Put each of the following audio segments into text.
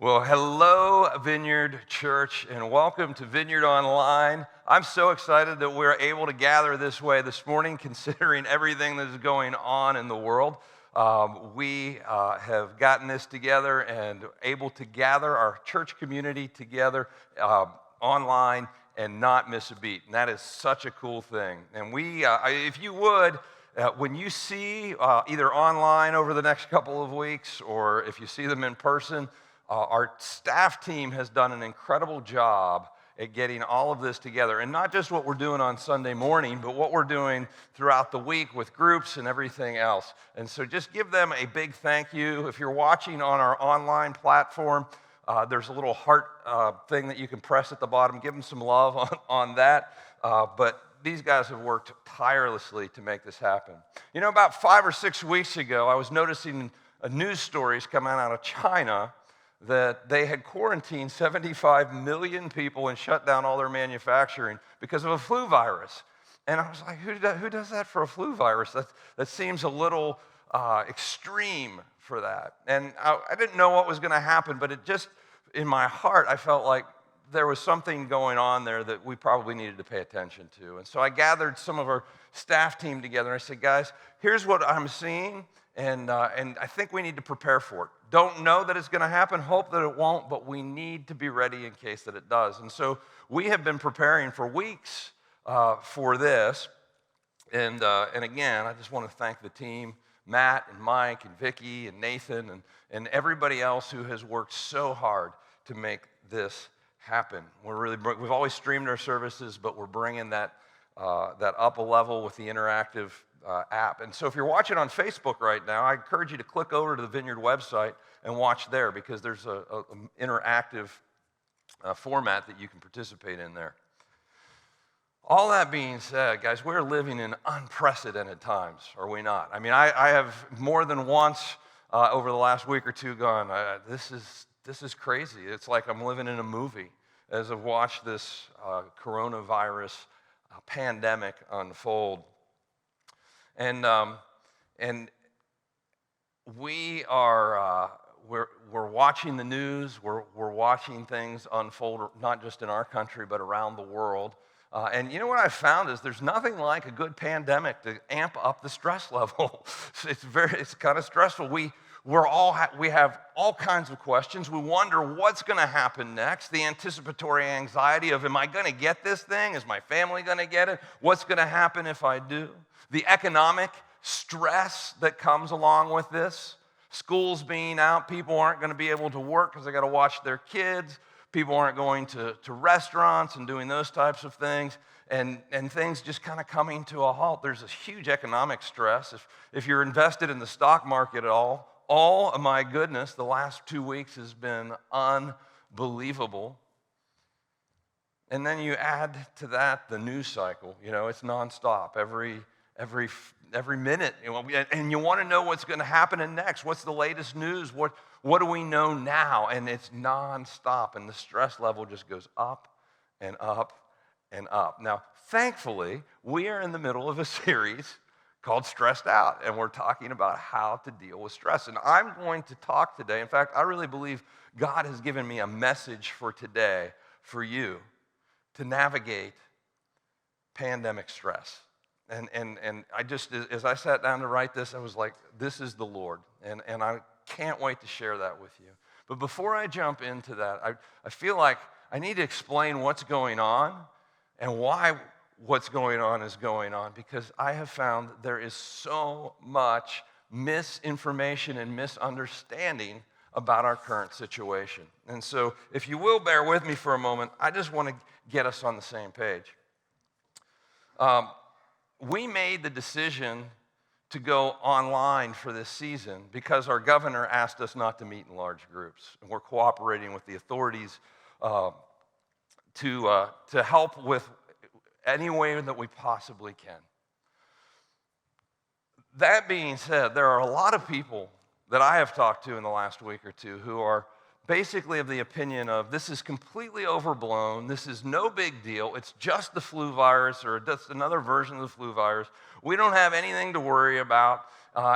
Well, hello, Vineyard Church, and welcome to Vineyard Online. I'm so excited that we're able to gather this way this morning, considering everything that is going on in the world. We have gotten this together and able to gather our church community together online and not miss a beat. And that is such a cool thing. And if you would, when you see either online over the next couple of weeks or if you see them in person, our staff team has done an incredible job at getting all of this together. And not just what we're doing on Sunday morning, but what we're doing throughout the week with groups and everything else. And so just give them a big thank you. If you're watching on our online platform, there's a little heart thing that you can press at the bottom. Give them some love on that. But these guys have worked tirelessly to make this happen. You know, about 5 or 6 weeks ago, I was noticing news stories coming out of China that they had quarantined 75 million people and shut down all their manufacturing because of a flu virus. And I was like, who does that for a flu virus? That seems a little extreme for that. And I didn't know what was going to happen, but it just, in my heart, I felt like there was something going on there that we probably needed to pay attention to. And so I gathered some of our staff team together and I said, guys, here's what I'm seeing, and I think we need to prepare for it. Don't know that it's going to happen, hope that it won't, but we need to be ready in case that it does. And so we have been preparing for weeks for this. And again, I just want to thank the team, Matt and Mike and Vicky and Nathan and everybody else who has worked so hard to make this happen. We've always streamed our services, but we're bringing that up a level with the interactive app. And so if you're watching on Facebook right now, I encourage you to click over to the Vineyard website and watch there, because there's an interactive format that you can participate in there. All that being said, guys, we're living in unprecedented times, are we not? I mean, I have more than once over the last week or two gone, this is crazy. It's like I'm living in a movie as I've watched this coronavirus pandemic unfold. And we are we're watching the news. We're watching things unfold, not just in our country but around the world. And you know what I've found is there's nothing like a good pandemic to amp up the stress level. It's kind of stressful. We have all kinds of questions. We wonder what's going to happen next. The anticipatory anxiety of, am I going to get this thing? Is my family going to get it? What's going to happen if I do? The economic stress that comes along with this. Schools being out, people aren't going to be able to work because they got to watch their kids. People aren't going to restaurants and doing those types of things. And things just kind of coming to a halt. There's a huge economic stress. If you're invested in the stock market at all, oh my goodness, the last 2 weeks has been unbelievable. And then you add to that the news cycle. You know, it's nonstop every minute. And you want to know what's going to happen next. What's the latest news? What do we know now? And it's nonstop, and the stress level just goes up and up and up. Now, thankfully, we are in the middle of a series called Stressed Out, and we're talking about how to deal with stress. And I'm going to talk today. In fact, I really believe God has given me a message for today for you to navigate pandemic stress. And I just, as I sat down to write this, I was like, this is the Lord. And I can't wait to share that with you. But before I jump into that, I feel like I need to explain what's going on and why what's going on is going on, because I have found there is so much misinformation and misunderstanding about our current situation. And so if you will bear with me for a moment, I just want to get us on the same page. We made the decision to go online for this season because our governor asked us not to meet in large groups. And we're cooperating with the authorities to help with any way that we possibly can. That being said, there are a lot of people that I have talked to in the last week or two who are basically of the opinion of, this is completely overblown, this is no big deal, it's just the flu virus or just another version of the flu virus, we don't have anything to worry about,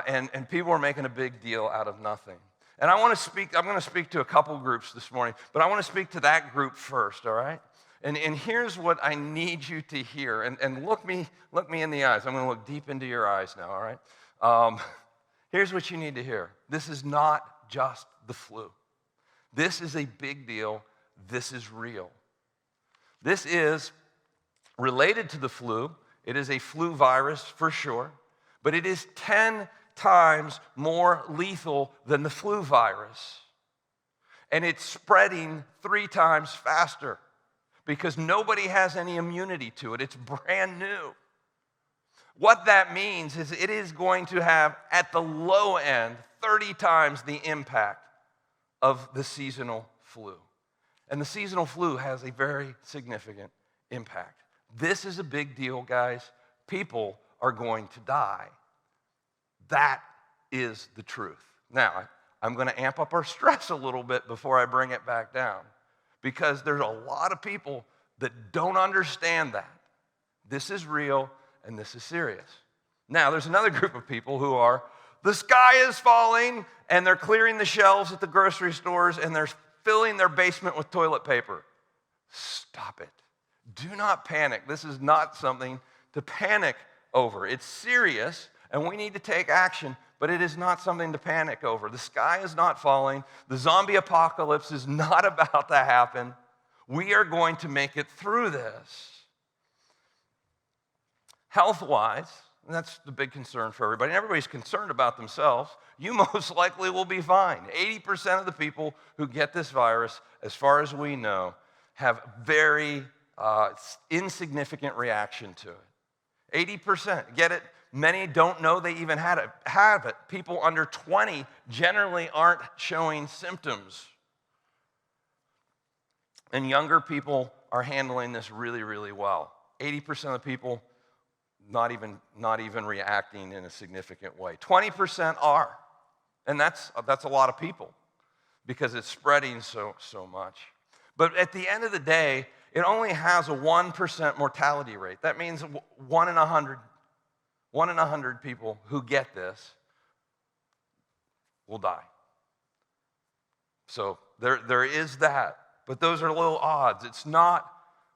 and people are making a big deal out of nothing. And I'm going to speak to a couple groups this morning, but I want to speak to that group first, all right? And here's what I need you to hear. And look me in the eyes. I'm going to look deep into your eyes now, all right? Here's what you need to hear. This is not just the flu. This is a big deal. This is real. This is related to the flu. It is a flu virus for sure, but it is 10 times more lethal than the flu virus. And it's spreading 3 times faster because nobody has any immunity to it. It's brand new. What that means is it is going to have, at the low end, 30 times the impact of the seasonal flu. And the seasonal flu has a very significant impact. This is a big deal, guys. People are going to die. That is the truth. Now, I'm going to amp up our stress a little bit before I bring it back down, because there's a lot of people that don't understand that. This is real and this is serious. Now, there's another group of people who are, the sky is falling, and they're clearing the shelves at the grocery stores, and they're filling their basement with toilet paper. Stop it. Do not panic. This is not something to panic over. It's serious, and we need to take action, but it is not something to panic over. The sky is not falling. The zombie apocalypse is not about to happen. We are going to make it through this. Health-wise, and that's the big concern for everybody, and everybody's concerned about themselves, you most likely will be fine. 80% of the people who get this virus, as far as we know, have very insignificant reaction to it. 80%, get it? Many don't know they even have it. People under 20 generally aren't showing symptoms. And younger people are handling this really, really well. 80% of the people not even reacting in a significant way. 20% are. And that's a lot of people because it's spreading so much. But at the end of the day, it only has a 1% mortality rate. That means 1 in 100 people who get this will die. So there is that. But those are low odds. It's not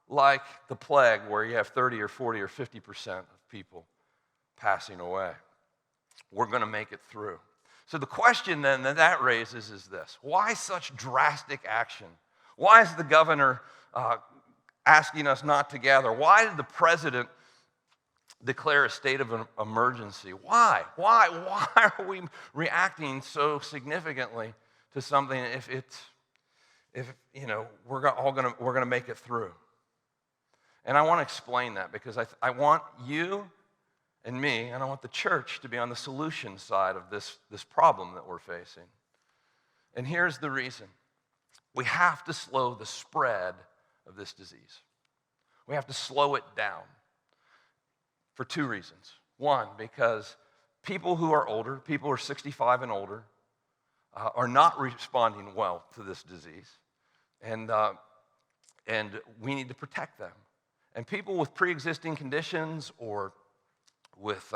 like the plague where you have 30 or 40 or 50% of people passing away. We're going to make it through. So the question then that raises is this: why such drastic action? Why is the governor asking us not to gather? Why did the president declare a state of an emergency? Why? Why are we reacting so significantly to something if we're going to make it through? And I want to explain that because I want you and me, and I want the church to be on the solution side of this problem that we're facing. And here's the reason. We have to slow the spread of this disease. We have to slow it down for 2 reasons. One, because people who are older, people who are 65 and older, are not responding well to this disease. And we need to protect them. And people with pre-existing conditions or with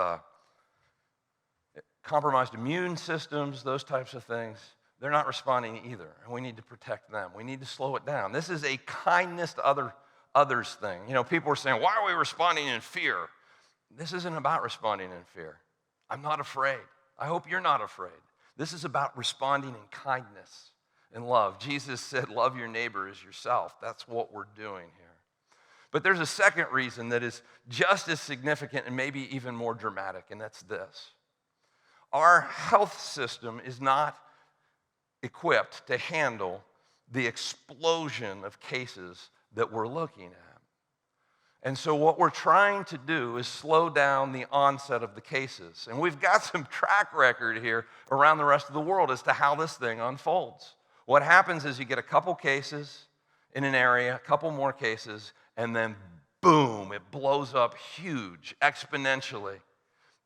compromised immune systems, those types of things, they're not responding either. And we need to protect them. We need to slow it down. This is a kindness to others thing. People are saying, why are we responding in fear? This isn't about responding in fear. I'm not afraid. I hope you're not afraid. This is about responding in kindness and love. Jesus said, love your neighbor as yourself. That's what we're doing here. But there's a second reason that is just as significant and maybe even more dramatic, and that's this. Our health system is not equipped to handle the explosion of cases that we're looking at. And so what we're trying to do is slow down the onset of the cases. And we've got some track record here around the rest of the world as to how this thing unfolds. What happens is you get a couple cases in an area, a couple more cases, and then boom, it blows up huge, exponentially.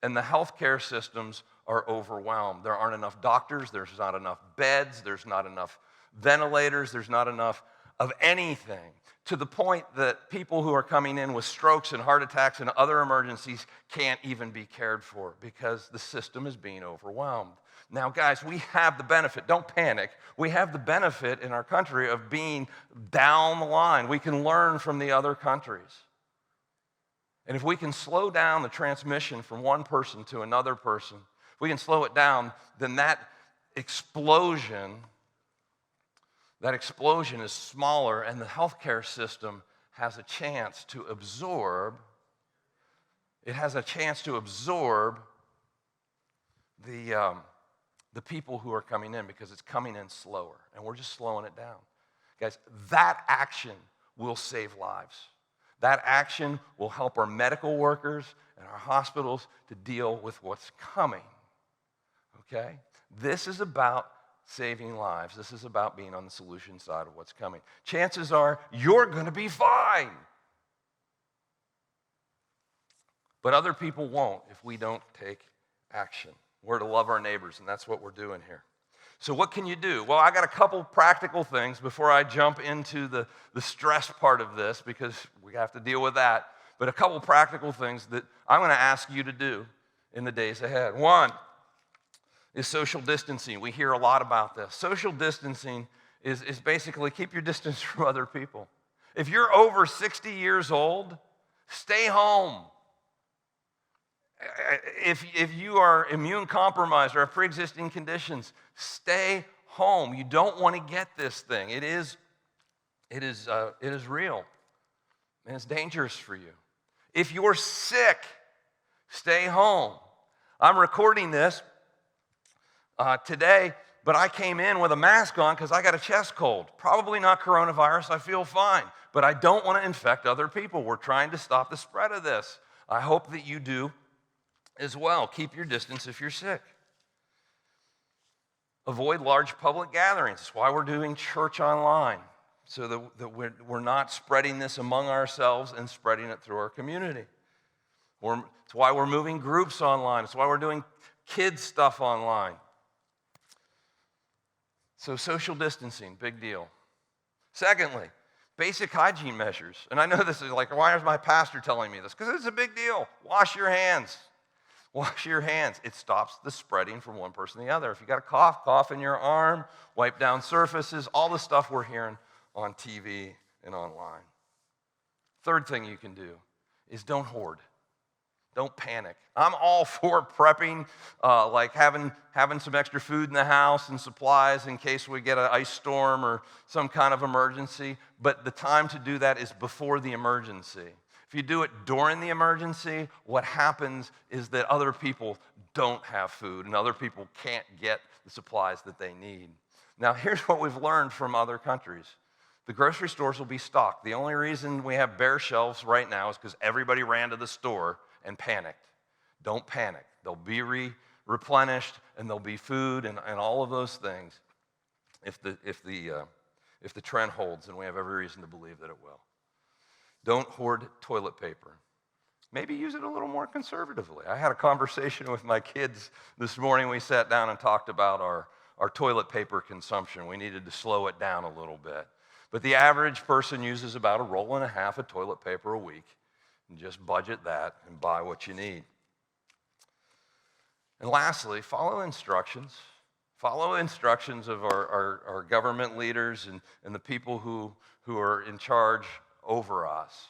And the healthcare systems are overwhelmed. There aren't enough doctors, there's not enough beds, there's not enough ventilators, there's not enough of anything, to the point that people who are coming in with strokes and heart attacks and other emergencies can't even be cared for because the system is being overwhelmed. Now, guys, we have the benefit, don't panic. We have the benefit in our country of being down the line. We can learn from the other countries. And if we can slow down the transmission from one person to another person, if we can slow it down, then that explosion is smaller, and the healthcare system has a chance to absorb. It has a chance to absorb the people who are coming in, because it's coming in slower, and we're just slowing it down. Guys, that action will save lives. That action will help our medical workers and our hospitals to deal with what's coming, okay? This is about saving lives. This is about being on the solution side of what's coming. Chances are you're going to be fine, but other people won't if we don't take action. We're to love our neighbors, and that's what we're doing here. So what can you do? Well, I got a couple practical things before I jump into the stress part of this, because we have to deal with that. But a couple practical things that I'm going to ask you to do in the days ahead. One is social distancing. We hear a lot about this. Social distancing is basically keep your distance from other people. If you're over 60 years old, stay home. If you are immune compromised or have pre-existing conditions, stay home. You don't want to get this thing. It is real, and it's dangerous for you. If you're sick, stay home. I'm recording this today, but I came in with a mask on because I got a chest cold. Probably not coronavirus. I feel fine, but I don't want to infect other people. We're trying to stop the spread of this. I hope that you do as well. Keep your distance if you're sick. Avoid large public gatherings. That's why we're doing church online, so that we're not spreading this among ourselves and spreading it through our community. It's why we're moving groups online. It's why we're doing kids stuff online. So social distancing, big deal. Secondly, basic hygiene measures. And I know this is like, why is my pastor telling me this? Because it's a big deal. Wash your hands. Wash your hands. It stops the spreading from one person to the other. If you got a cough, cough in your arm, wipe down surfaces, all the stuff we're hearing on TV and online. Third thing you can do is don't hoard. Don't panic. I'm all for prepping, like having some extra food in the house and supplies in case we get an ice storm or some kind of emergency. But the time to do that is before the emergency. If you do it during the emergency, what happens is that other people don't have food and other people can't get the supplies that they need. Now, here's what we've learned from other countries. The grocery stores will be stocked. The only reason we have bare shelves right now is because everybody ran to the store and panicked. Don't panic. They'll be replenished, and there'll be food and all of those things if the trend holds, and we have every reason to believe that it will. Don't hoard toilet paper. Maybe use it a little more conservatively. I had a conversation with my kids this morning. We sat down and talked about our toilet paper consumption. We needed to slow it down a little bit. But the average person uses about 1.5 rolls of toilet paper a week. And just budget that and buy what you need. And lastly, follow instructions. Follow instructions of our government leaders and the people who are in charge over us.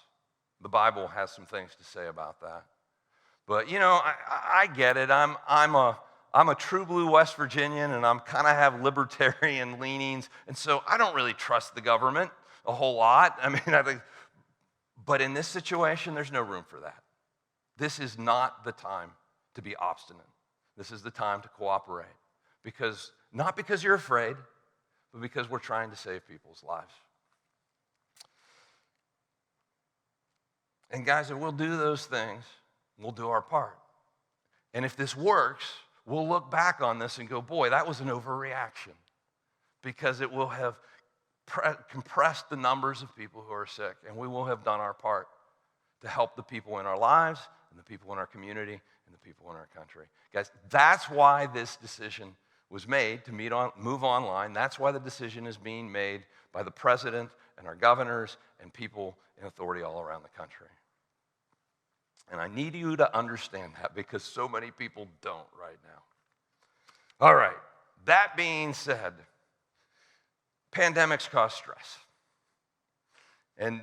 The Bible has some things to say about that. But, you know, I get it. I'm a true blue West Virginian, and I'm kind of have libertarian leanings, and so I don't really trust the government a whole lot. I mean, I think, but in this situation, there's no room for that. This is not the time to be obstinate. This is the time to cooperate. Not because you're afraid, but because we're trying to save people's lives. And guys, if we'll do those things, we'll do our part. And if this works, we'll look back on this and go, boy, that was an overreaction. Because it will have compressed the numbers of people who are sick, and we will have done our part to help the people in our lives and the people in our community and the people in our country. Guys, that's why this decision was made to move online. That's why the decision is being made by the president and our governors and people in authority all around the country. And I need you to understand that because so many people don't right now. All right, that being said, pandemics cause stress. And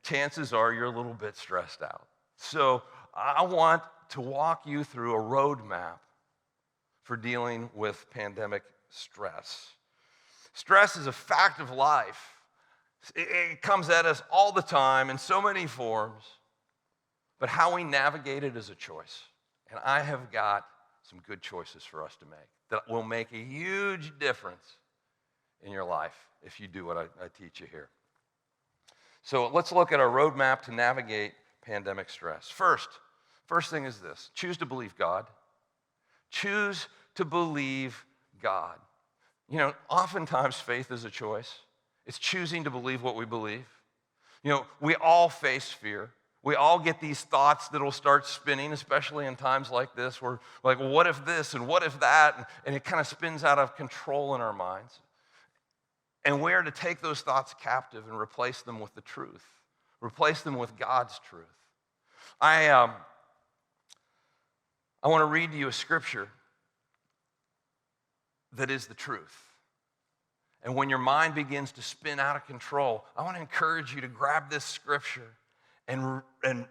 chances are you're a little bit stressed out. So I want to walk you through a roadmap for dealing with pandemic stress. Stress is a fact of life. It comes at us all the time in so many forms, but how we navigate it is a choice. And I have got some good choices for us to make that will make a huge difference in your life if you do what I teach you here. So let's look at our roadmap to navigate pandemic stress. First thing is this: choose to believe God. Choose to believe God. You know, oftentimes faith is a choice. It's choosing to believe what we believe. You know, we all face fear. We all get these thoughts that'll start spinning, especially in times like this, where like, well, what if this and what if that? And it kind of spins out of control in our minds. And we are to take those thoughts captive and replace them with the truth. Replace them with God's truth. I want to read to you a scripture that is the truth. And when your mind begins to spin out of control, I want to encourage you to grab this scripture and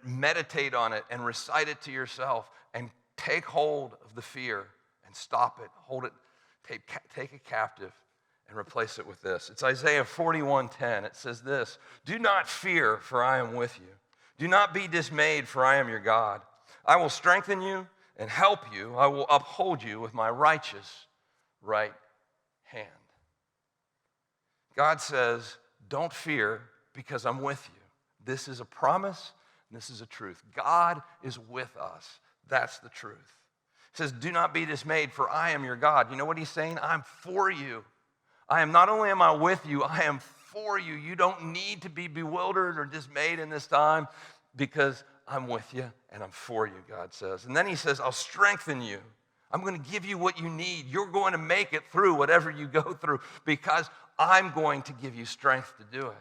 meditate on it and recite it to yourself and take hold of the fear and stop it, hold it, take it captive and replace it with this. It's Isaiah 41:10. It says this: "Do not fear, for I am with you. Do not be dismayed, for I am your God. I will strengthen you and help you. I will uphold you with my righteous right hand." God says, don't fear because I'm with you. This is a promise, and this is a truth. God is with us. That's the truth. He says, do not be dismayed, for I am your God. You know what he's saying? I'm for you. Not only am I with you, I am for you. You don't need to be bewildered or dismayed in this time because I'm with you and I'm for you, God says. And then he says, I'll strengthen you. I'm going to give you what you need. You're going to make it through whatever you go through because I'm going to give you strength to do it.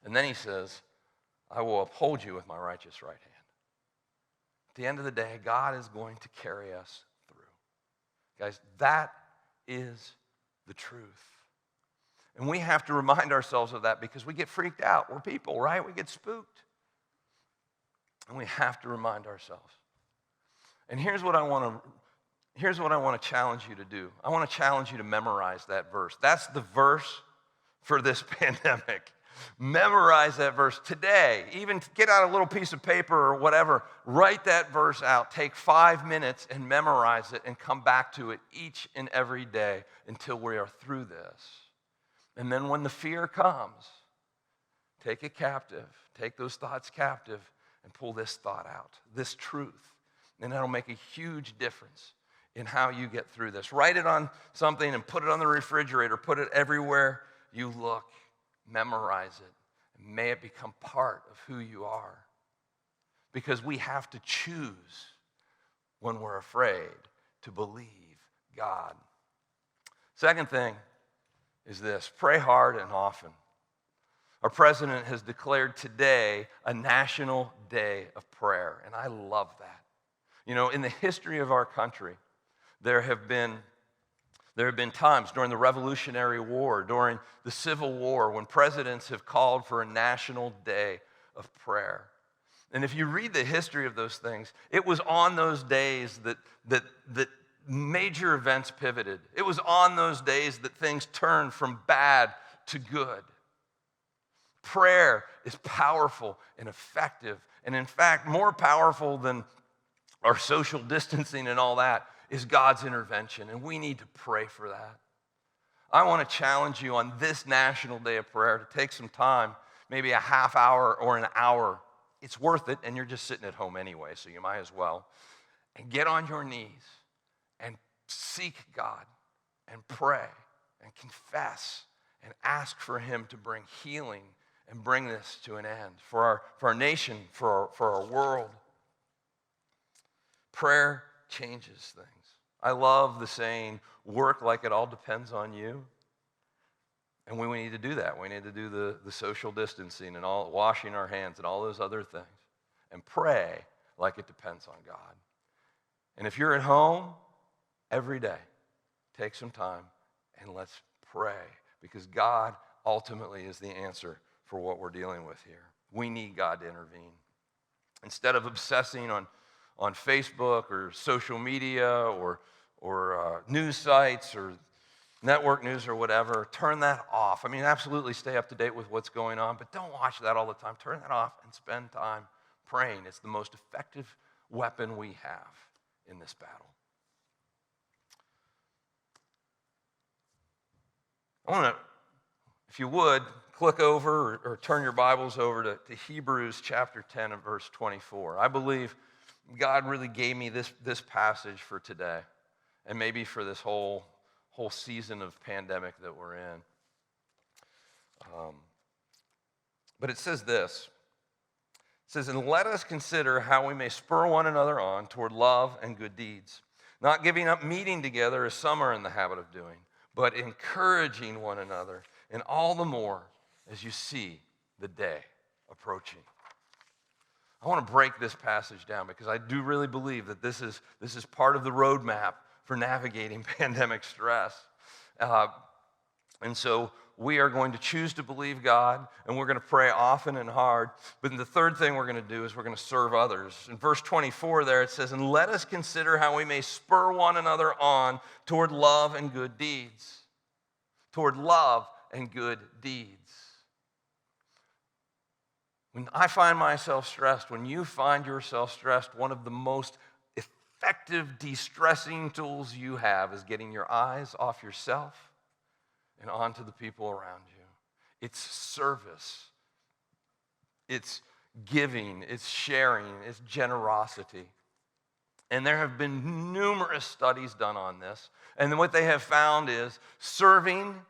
And then he says, I will uphold you with my righteous right hand. At the end of the day, God is going to carry us through. Guys, that is the truth. And we have to remind ourselves of that because we get freaked out. We're people, right? We get spooked. And we have to remind ourselves. And here's what I want to challenge you to do. I want to challenge you to memorize that verse. That's the verse for this pandemic. Memorize that verse today. Even get out a little piece of paper or whatever. Write that verse out. Take 5 minutes and memorize it and come back to it each and every day until we are through this. And then when the fear comes, take it captive. Take those thoughts captive and pull this thought out, this truth. And that'll make a huge difference in how you get through this. Write it on something and put it on the refrigerator. Put it everywhere you look. Memorize it. And may it become part of who you are. Because we have to choose when we're afraid to believe God. Second thing is this: pray hard and often. Our president has declared today a national day of prayer, and I love that. You know, in the history of our country, there have been times during the Revolutionary War, during the Civil War, when presidents have called for a national day of prayer. And if you read the history of those things, it was on those days that major events pivoted. It was on those days that things turned from bad to good. Prayer is powerful and effective, and in fact, more powerful than our social distancing and all that is God's intervention, and we need to pray for that. I want to challenge you on this National Day of Prayer to take some time, maybe a half hour or an hour. It's worth it, and you're just sitting at home anyway, so you might as well. And get on your knees and seek God and pray and confess and ask for Him to bring healing and bring this to an end for our nation, for our world. Prayer changes things. I love the saying, work like it all depends on you. And we need to do that. We need to do the social distancing and all, washing our hands and all those other things. And pray like it depends on God. And if you're at home every day, take some time and let's pray, because God ultimately is the answer for what we're dealing with here. We need God to intervene. Instead of obsessing on Facebook or social media or news sites or network news or whatever, turn that off. I mean, absolutely stay up to date with what's going on, but don't watch that all the time. Turn that off and spend time praying. It's the most effective weapon we have in this battle. I want to, if you would, click over or turn your Bibles over to Hebrews chapter 10 and verse 24. I believe God really gave me this passage for today, and maybe for this whole season of pandemic that we're in. But it says this. It says, "And let us consider how we may spur one another on toward love and good deeds, not giving up meeting together as some are in the habit of doing, but encouraging one another, and all the more as you see the day approaching." I want to break this passage down because I do really believe that this is part of the roadmap for navigating pandemic stress. And so we are going to choose to believe God, and we're going to pray often and hard. But the third thing we're going to do is we're going to serve others. In verse 24 there it says, "And let us consider how we may spur one another on toward love and good deeds." Toward love and good deeds. When I find myself stressed, when you find yourself stressed, one of the most effective de-stressing tools you have is getting your eyes off yourself and onto the people around you. It's service. It's giving. It's sharing. It's generosity. And there have been numerous studies done on this. And what they have found is serving,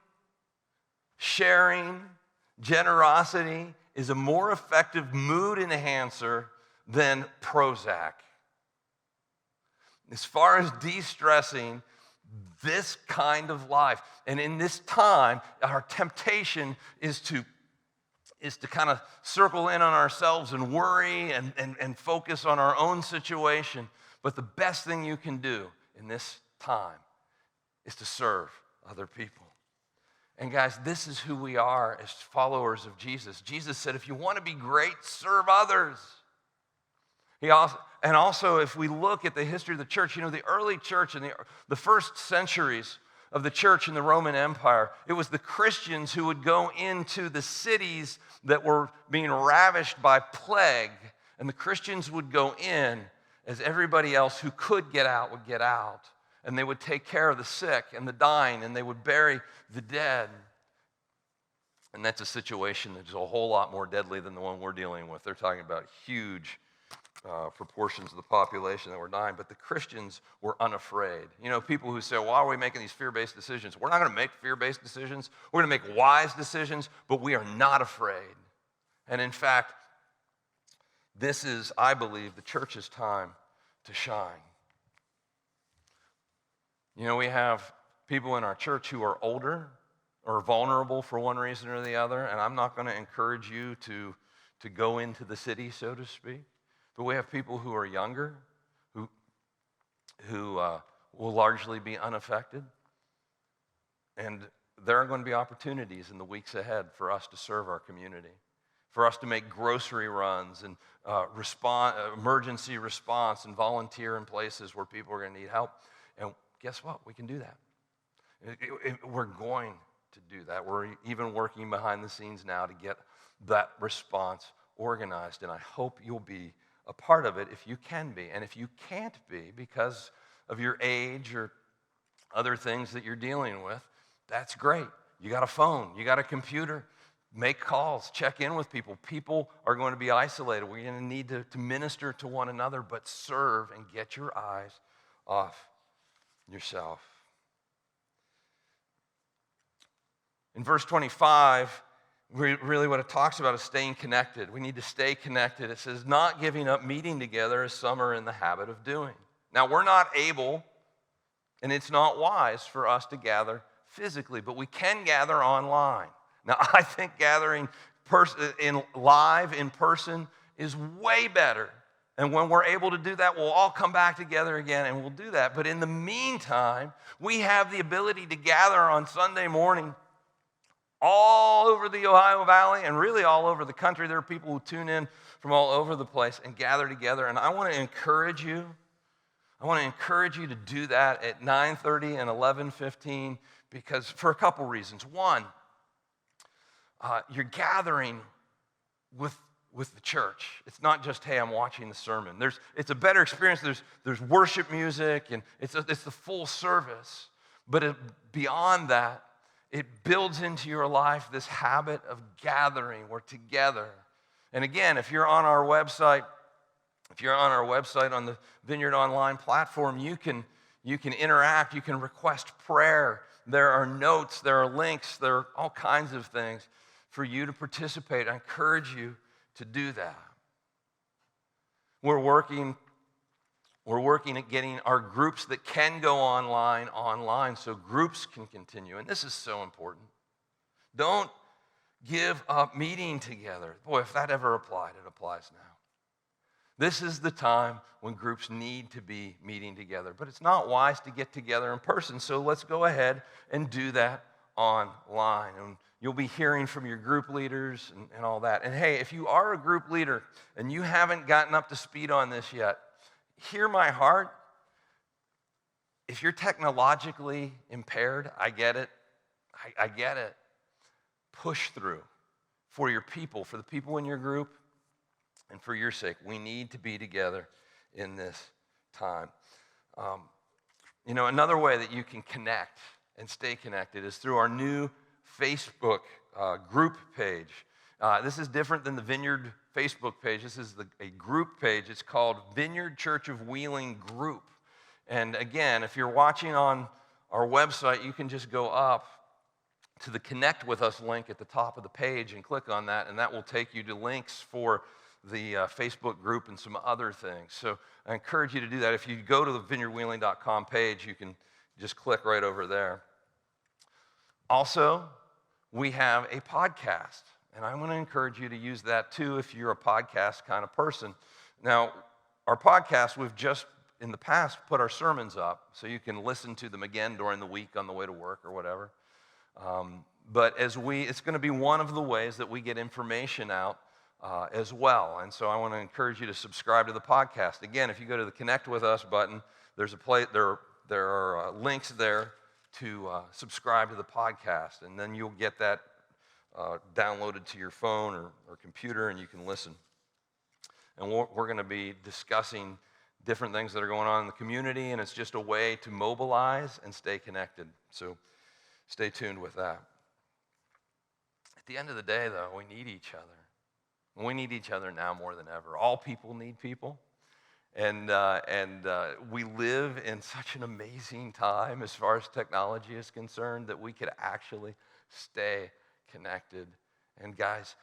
sharing, generosity is a more effective mood enhancer than Prozac. As far as de-stressing, this kind of life, and in this time, our temptation is to kind of circle in on ourselves and worry and focus on our own situation. But the best thing you can do in this time is to serve other people. And guys, this is who we are as followers of Jesus. Jesus said, if you want to be great, serve others. Also, if we look at the history of the church, the early church in the first centuries of the church in the Roman Empire, it was the Christians who would go into the cities that were being ravished by plague, and the Christians would go in as everybody else who could get out would get out. And they would take care of the sick and the dying, and they would bury the dead. And that's a situation that's a whole lot more deadly than the one we're dealing with. They're talking about huge proportions of the population that were dying, but the Christians were unafraid. People who say, why are we making these fear-based decisions? We're not going to make fear-based decisions. We're going to make wise decisions, but we are not afraid. And in fact, this is, I believe, the church's time to shine. We have people in our church who are older or vulnerable for one reason or the other, and I'm not going to encourage you to go into the city, so to speak. But we have people who are younger, who will largely be unaffected. And there are going to be opportunities in the weeks ahead for us to serve our community, for us to make grocery runs and emergency response and volunteer in places where people are going to need help. And guess what? We can do that. We're going to do that. We're even working behind the scenes now to get that response organized. And I hope you'll be a part of it if you can be. And if you can't be because of your age or other things that you're dealing with, that's great. You got a phone, you got a computer, make calls, check in with people. People are going to be isolated. We're going to need to minister to one another, but serve and get your eyes off yourself. In verse 25, really what it talks about is staying connected. We need to stay connected. It says, not giving up meeting together as some are in the habit of doing. Now, we're not able, and it's not wise for us to gather physically, but we can gather online. Now, I think gathering live in person is way better And when we're able to do that, we'll all come back together again and we'll do that. But in the meantime, we have the ability to gather on Sunday morning all over the Ohio Valley and really all over the country. There are people who tune in from all over the place and gather together. And I want to encourage you. I want to encourage you to do that at 9:30 and 11:15 because for a couple reasons. One, you're gathering with the church. It's not just, hey, I'm watching the sermon. It's a better experience. There's worship music, and it's the full service. But beyond that, it builds into your life this habit of gathering. We're together. And again, if you're on our website on the Vineyard Online platform, you can interact, you can request prayer. There are notes, there are links, there are all kinds of things for you to participate. I encourage you to do that. We're working at getting our groups that can go online so groups can continue. And this is so important. Don't give up meeting together. Boy, if that ever applied, it applies now. This is the time when groups need to be meeting together. But it's not wise to get together in person, so let's go ahead and do that online. And you'll be hearing from your group leaders and all that. And hey, if you are a group leader and you haven't gotten up to speed on this yet, hear my heart. If you're technologically impaired, I get it. I get it. Push through for your people, for the people in your group, and for your sake. We need to be together in this time. Another way that you can connect and stay connected is through our new Facebook group page. This is different than the Vineyard Facebook page. This is a group page. It's called Vineyard Church of Wheeling Group. And again, if you're watching on our website, you can just go up to the Connect With Us link at the top of the page and click on that, and that will take you to links for the Facebook group and some other things. So I encourage you to do that. If you go to the vineyardwheeling.com page, you can just click right over there. Also, we have a podcast, and I'm going to encourage you to use that too if you're a podcast kind of person. Now, our podcast, we've just in the past put our sermons up so you can listen to them again during the week on the way to work or whatever. But it's going to be one of the ways that we get information out as well. And so I want to encourage you to subscribe to the podcast. Again, if you go to the Connect With Us button, there are links there to subscribe to the podcast, and then you'll get that downloaded to your phone or computer, and you can listen. And we're going to be discussing different things that are going on in the community, and it's just a way to mobilize and stay connected. So stay tuned with that. At the end of the day, though, we need each other. We need each other now more than ever. All people need people. And we live in such an amazing time as far as technology is concerned that we could actually stay connected. And guys,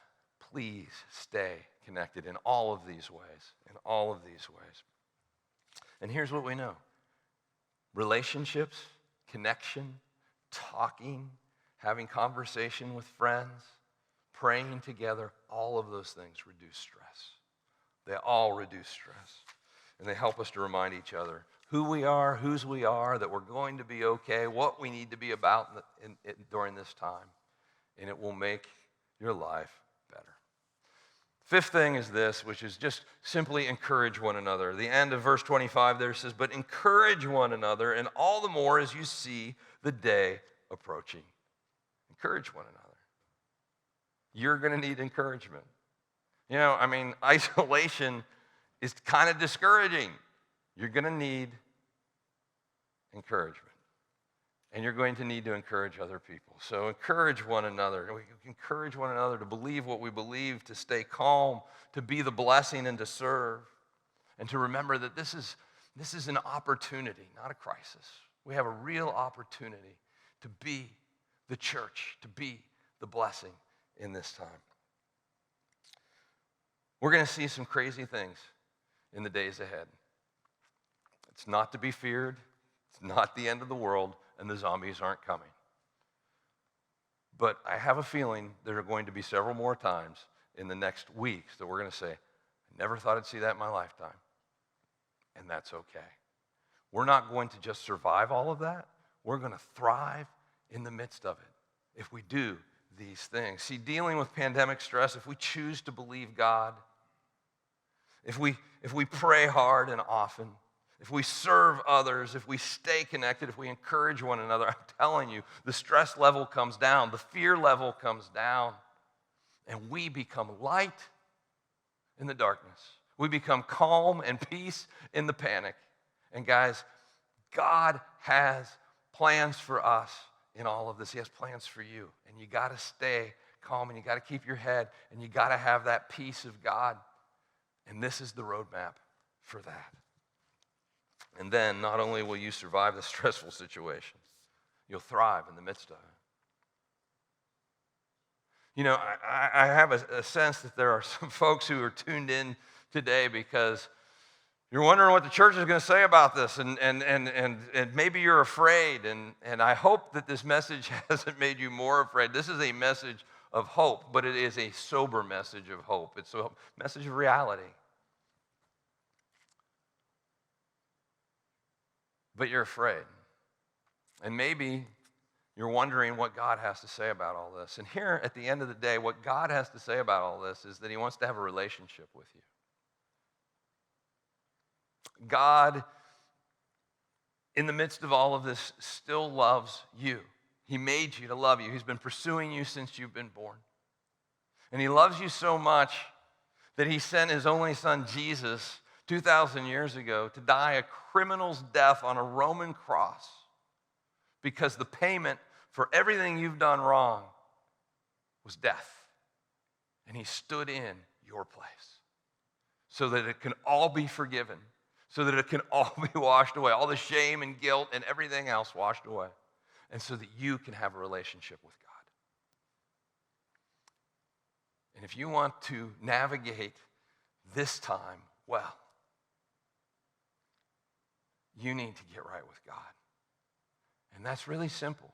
please stay connected in all of these ways, And here's what we know. Relationships, connection, talking, having conversation with friends, praying together, all of those things reduce stress. They all reduce stress. And they help us to remind each other who we are, whose we are, that we're going to be okay, what we need to be about during this time. And it will make your life better. Fifth thing is this, which is just simply encourage one another. The end of verse 25 there says, but encourage one another, and all the more as you see the day approaching. Encourage one another. You're going to need encouragement. Isolation is kind of discouraging. You're going to need encouragement. And you're going to need to encourage other people. So encourage one another. We encourage one another to believe what we believe, to stay calm, to be the blessing and to serve. And to remember that this is an opportunity, not a crisis. We have a real opportunity to be the church, to be the blessing in this time. We're going to see some crazy things in the days ahead. It's not to be feared. It's not the end of the world, and the zombies aren't coming. But I have a feeling there are going to be several more times in the next weeks that we're going to say, Never thought I'd see that in my lifetime. And that's okay. We're not going to just survive all of that. We're going to thrive in the midst of it if we do these things. See, dealing with pandemic stress, if we choose to believe God, if we pray hard and often, if we serve others, if we stay connected, if we encourage one another, I'm telling you, the stress level comes down, the fear level comes down, and we become light in the darkness. We become calm and peace in the panic. And guys, God has plans for us in all of this. He has plans for you. And you got to stay calm, and you got to keep your head, and you got to have that peace of God. And this is the roadmap for that. And then not only will you survive the stressful situations, you'll thrive in the midst of it. You know, I have a sense that there are some folks who are tuned in today because you're wondering what the church is going to say about this, and maybe you're afraid, and I hope that this message hasn't made you more afraid. This is a message of hope, but it is a sober message of hope. It's a message of reality. But you're afraid. And maybe you're wondering what God has to say about all this. And here, at the end of the day, what God has to say about all this is that he wants to have a relationship with you. God, in the midst of all of this, still loves you. He made you to love you. He's been pursuing you since you've been born. And he loves you so much that he sent his only son, Jesus, 2,000 years ago to die a criminal's death on a Roman cross because the payment for everything you've done wrong was death. And he stood in your place so that it can all be forgiven, so that it can all be washed away, all the shame and guilt and everything else washed away, and so that you can have a relationship with God. And if you want to navigate this time well, you need to get right with God. And that's really simple.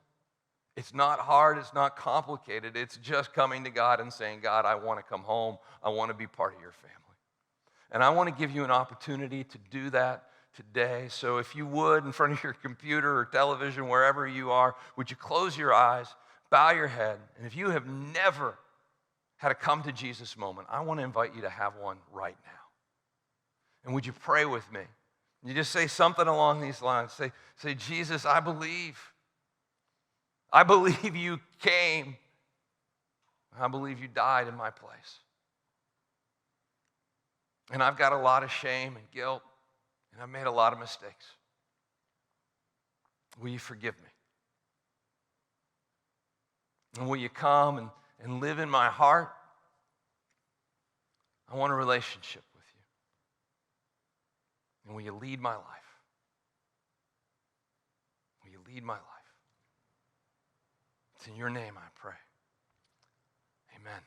It's not hard, it's not complicated. It's just coming to God and saying, God, I want to come home. I want to be part of your family. And I want to give you an opportunity to do that today. So if you would, in front of your computer or television, wherever you are, would you close your eyes, bow your head, and if you have never had a come to Jesus moment, I want to invite you to have one right now. And would you pray with me? You just say something along these lines. Say, Jesus, I believe. I believe you came. I believe you died in my place. And I've got a lot of shame and guilt, and I've made a lot of mistakes. Will you forgive me? And will you come and live in my heart? I want a relationship with you. And will you lead my life? Will you lead my life? It's in your name I pray. Amen.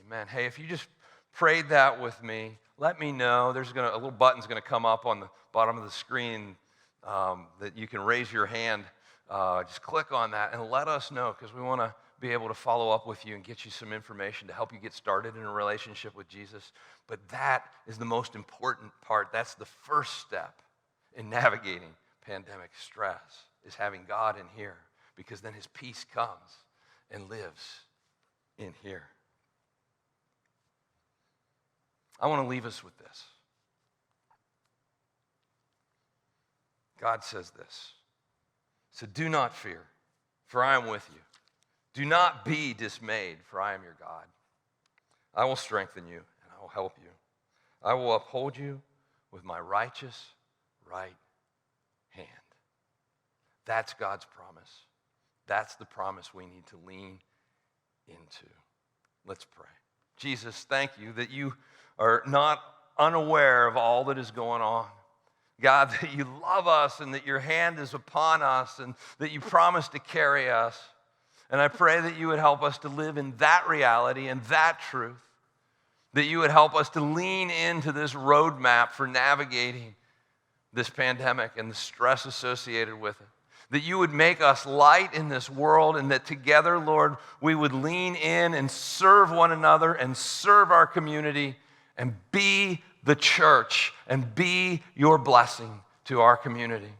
Amen. Hey, if you just prayed that with me, let me know. There's a little button's going to come up on the bottom of the screen that you can raise your hand. Just click on that and let us know, because we want to be able to follow up with you and get you some information to help you get started in a relationship with Jesus. But that is the most important part. That's the first step in navigating pandemic stress, is having God in here, because then his peace comes and lives in here. I want to leave us with this. God says this. So do not fear, for I am with you. Do not be dismayed, for I am your God. I will strengthen you, and I will help you. I will uphold you with my righteous right hand. That's God's promise. That's the promise we need to lean into. Let's pray. Jesus, thank you that you are not unaware of all that is going on. God, that you love us and that your hand is upon us and that you promise to carry us. And I pray that you would help us to live in that reality and that truth, that you would help us to lean into this roadmap for navigating this pandemic and the stress associated with it, that you would make us light in this world, and that together, Lord, we would lean in and serve one another and serve our community and be the church and be your blessing to our community.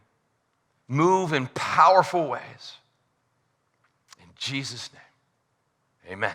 Move in powerful ways. In Jesus' name, amen.